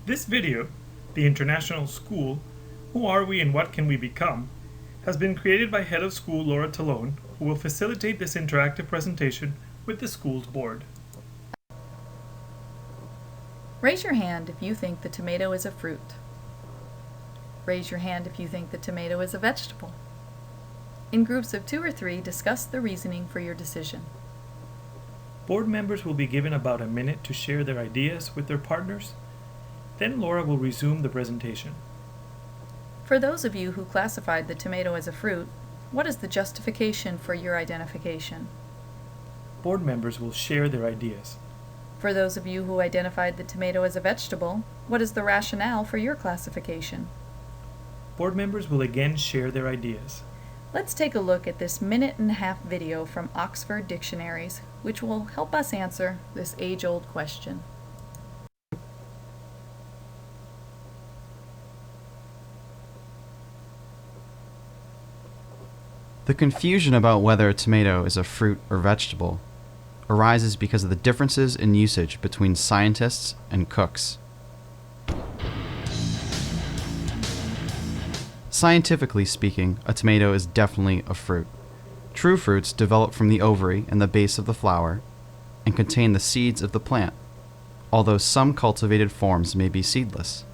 This video, The International School, Who Are We and What Can We Become, has been created by Head of School Laura Tolone, who will facilitate this interactive presentation with the school's board. Raise your hand if you think the tomato is a fruit. Raise your hand if you think the tomato is a vegetable. In groups of 2 or 3, discuss the reasoning for your decision. Board members will be given about a minute to share their ideas with their partners. Then Laura will resume the presentation. For those of you who classified the tomato as a fruit, what is the justification for your identification? Board members will share their ideas. For those of you who identified the tomato as a vegetable, what is the rationale for your classification? Board members will again share their ideas. Let's take a look at this 1.5-minute video from Oxford Dictionaries, which will help us answer this age-old question. The confusion about whether a tomato is a fruit or vegetable arises because of the differences in usage between scientists and cooks. Scientifically speaking, a tomato is definitely a fruit. True fruits develop from the ovary and the base of the flower and contain the seeds of the plant, although some cultivated forms may be seedless.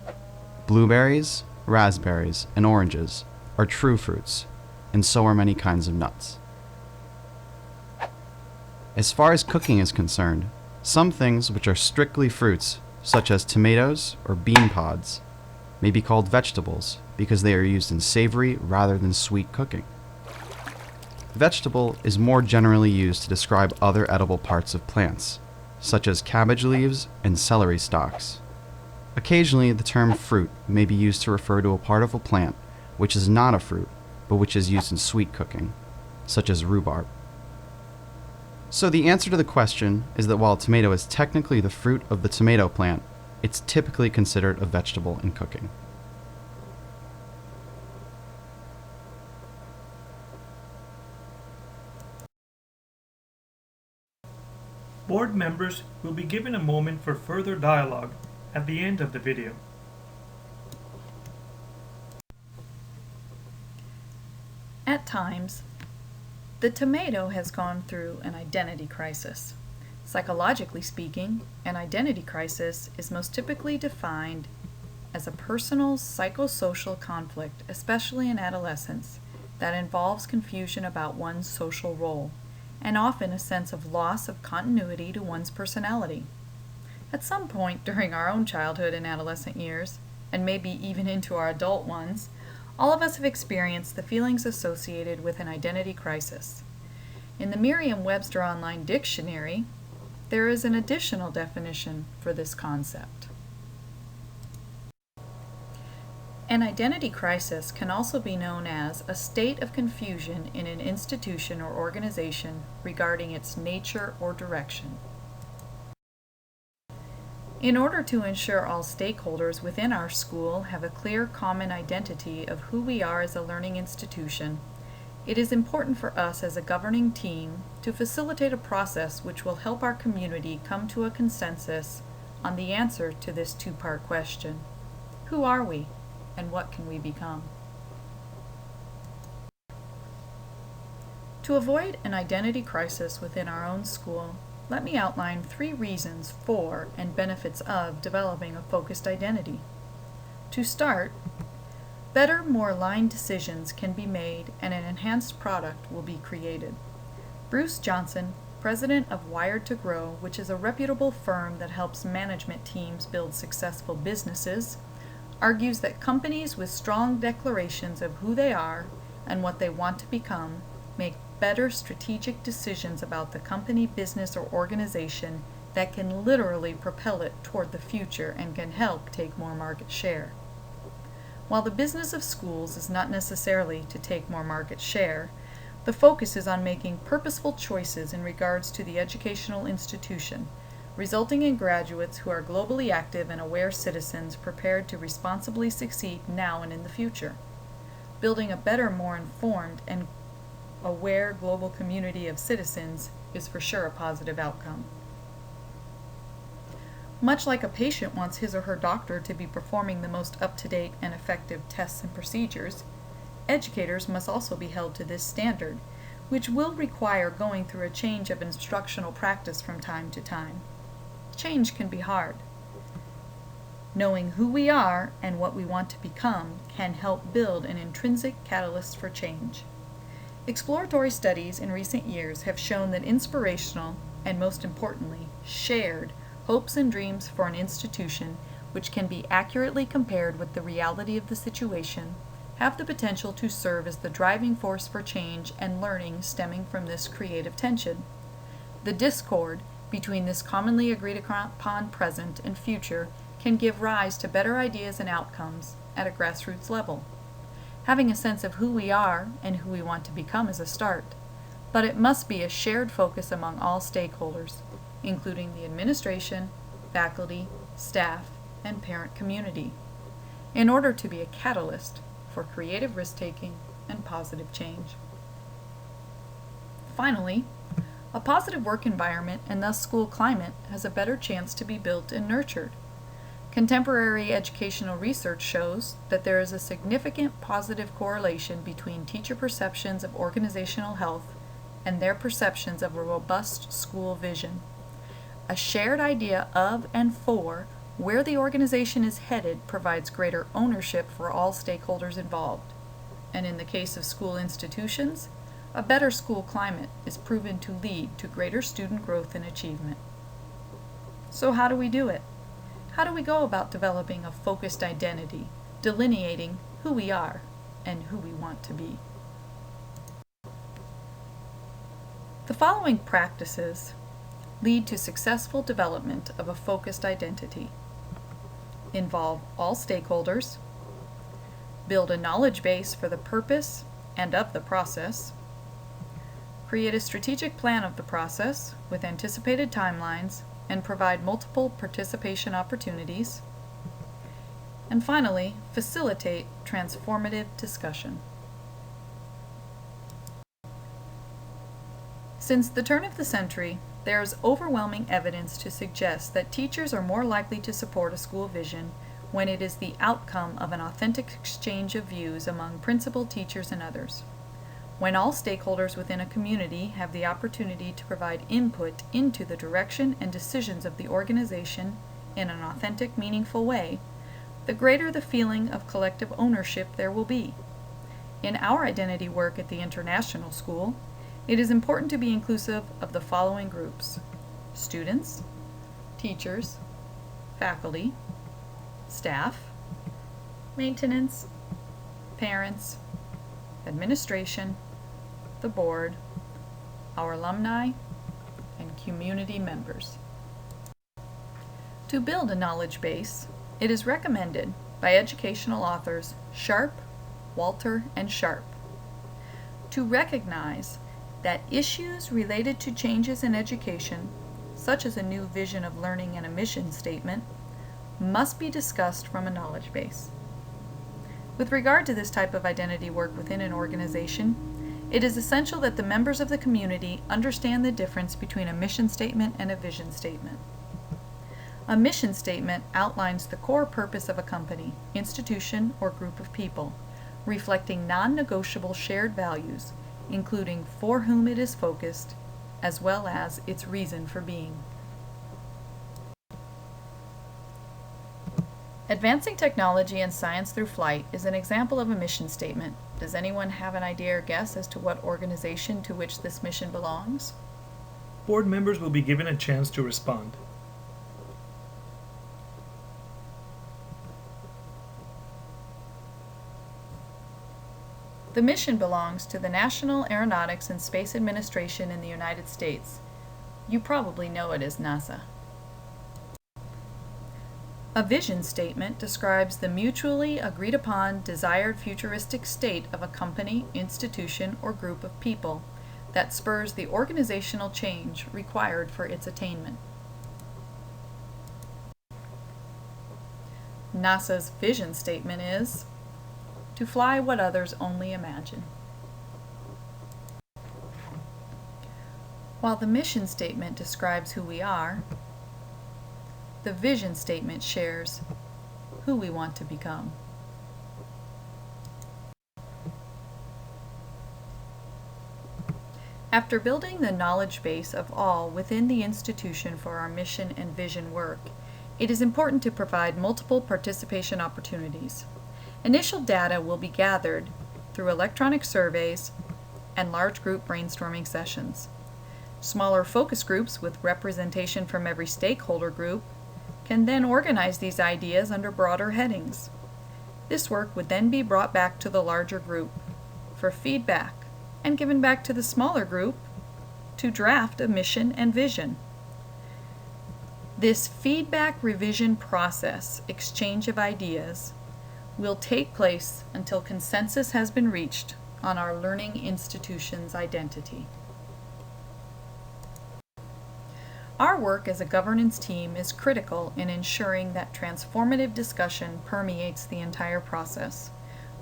Blueberries, raspberries, and oranges are true fruits, and so are many kinds of nuts. As far as cooking is concerned, some things which are strictly fruits, such as tomatoes or bean pods, may be called vegetables because they are used in savory rather than sweet cooking. Vegetable is more generally used to describe other edible parts of plants, such as cabbage leaves and celery stalks. Occasionally, the term fruit may be used to refer to a part of a plant which is not a fruit, but which is used in sweet cooking, such as rhubarb. So the answer to the question is that while a tomato is technically the fruit of the tomato plant, it's typically considered a vegetable in cooking. Board members will be given a moment for further dialogue at the end of the video. At times, the tomato has gone through an identity crisis. Psychologically speaking, an identity crisis is most typically defined as a personal psychosocial conflict, especially in adolescence, that involves confusion about one's social role, and often a sense of loss of continuity to one's personality. At some point during our own childhood and adolescent years, and maybe even into our adult ones, all of us have experienced the feelings associated with an identity crisis. In the Merriam-Webster Online Dictionary, there is an additional definition for this concept. An identity crisis can also be known as a state of confusion in an institution or organization regarding its nature or direction. In order to ensure all stakeholders within our school have a clear common identity of who we are as a learning institution, it is important for us as a governing team to facilitate a process which will help our community come to a consensus on the answer to this 2-part question. Who are we, and what can we become? To avoid an identity crisis within our own school, let me outline 3 reasons for and benefits of developing a focused identity. To start, better, more aligned decisions can be made and an enhanced product will be created. Bruce Johnson, president of Wired to Grow, which is a reputable firm that helps management teams build successful businesses, argues that companies with strong declarations of who they are and what they want to become make better strategic decisions about the company, business, or organization that can literally propel it toward the future and can help take more market share. While the business of schools is not necessarily to take more market share, the focus is on making purposeful choices in regards to the educational institution, resulting in graduates who are globally active and aware citizens prepared to responsibly succeed now and in the future. Building a better, more informed, and aware global community of citizens is for sure a positive outcome. Much like a patient wants his or her doctor to be performing the most up-to-date and effective tests and procedures, educators must also be held to this standard, which will require going through a change of instructional practice from time to time. Change can be hard. Knowing who we are and what we want to become can help build an intrinsic catalyst for change. Exploratory studies in recent years have shown that inspirational, and most importantly, shared, hopes and dreams for an institution, which can be accurately compared with the reality of the situation, have the potential to serve as the driving force for change and learning stemming from this creative tension. The discord between this commonly agreed upon present and future can give rise to better ideas and outcomes at a grassroots level. Having a sense of who we are and who we want to become is a start, but it must be a shared focus among all stakeholders, including the administration, faculty, staff, and parent community, in order to be a catalyst for creative risk-taking and positive change. Finally, a positive work environment and thus school climate has a better chance to be built and nurtured. Contemporary educational research shows that there is a significant positive correlation between teacher perceptions of organizational health and their perceptions of a robust school vision. A shared idea of and for where the organization is headed provides greater ownership for all stakeholders involved. And in the case of school institutions, a better school climate is proven to lead to greater student growth and achievement. So how do we do it? How do we go about developing a focused identity, delineating who we are and who we want to be? The following practices lead to successful development of a focused identity. Involve all stakeholders, build a knowledge base for the purpose and of the process, create a strategic plan of the process with anticipated timelines and provide multiple participation opportunities, and finally, facilitate transformative discussion. Since the turn of the century, there is overwhelming evidence to suggest that teachers are more likely to support a school vision when it is the outcome of an authentic exchange of views among principal, teachers, and others. When all stakeholders within a community have the opportunity to provide input into the direction and decisions of the organization in an authentic, meaningful way, the greater the feeling of collective ownership there will be. In our identity work at the International School, it is important to be inclusive of the following groups: students, teachers, faculty, staff, maintenance, parents, administration, the board, our alumni, and community members. To build a knowledge base, it is recommended by educational authors Sharp, Walter, and Sharp to recognize that issues related to changes in education, such as a new vision of learning and a mission statement, must be discussed from a knowledge base. With regard to this type of identity work within an organization, it is essential that the members of the community understand the difference between a mission statement and a vision statement. A mission statement outlines the core purpose of a company, institution, or group of people, reflecting non-negotiable shared values, including for whom it is focused, as well as its reason for being. Advancing technology and science through flight is an example of a mission statement. Does anyone have an idea or guess as to what organization to which this mission belongs? Board members will be given a chance to respond. The mission belongs to the National Aeronautics and Space Administration in the United States. You probably know it as NASA. A vision statement describes the mutually agreed upon desired futuristic state of a company, institution, or group of people that spurs the organizational change required for its attainment. NASA's vision statement is to fly what others only imagine. While the mission statement describes who we are, The vision statement shares who we want to become. After building the knowledge base of all within the institution for our mission and vision work, it is important to provide multiple participation opportunities. Initial data will be gathered through electronic surveys and large group brainstorming sessions. Smaller focus groups with representation from every stakeholder group can then organize these ideas under broader headings. This work would then be brought back to the larger group for feedback and given back to the smaller group to draft a mission and vision. This feedback revision process, exchange of ideas, will take place until consensus has been reached on our learning institution's identity. Our work as a governance team is critical in ensuring that transformative discussion permeates the entire process.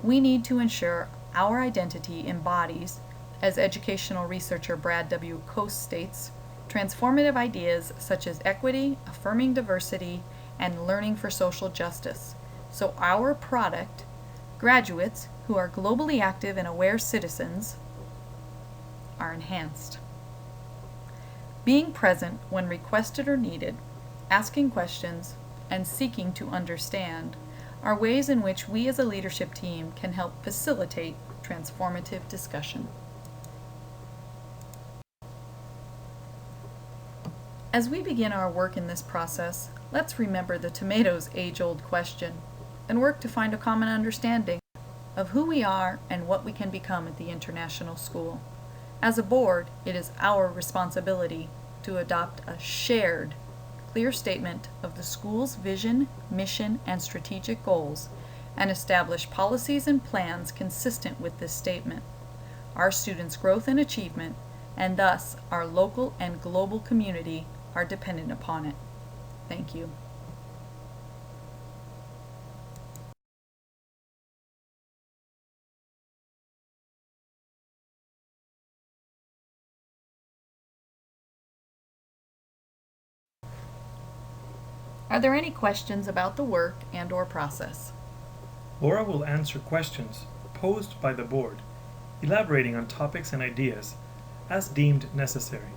We need to ensure our identity embodies, as educational researcher Brad W. Coase states, transformative ideas such as equity, affirming diversity, and learning for social justice. So our product, graduates who are globally active and aware citizens, are enhanced. Being present when requested or needed, asking questions, and seeking to understand are ways in which we as a leadership team can help facilitate transformative discussion. As we begin our work in this process, let's remember the tomatoes' age-old question and work to find a common understanding of who we are and what we can become at the international school. As a board, it is our responsibility to adopt a shared, clear statement of the school's vision, mission, and strategic goals, and establish policies and plans consistent with this statement. Our students' growth and achievement, and thus our local and global community, are dependent upon it. Thank you. Are there any questions about the work and/or process? Laura will answer questions posed by the board, elaborating on topics and ideas as deemed necessary.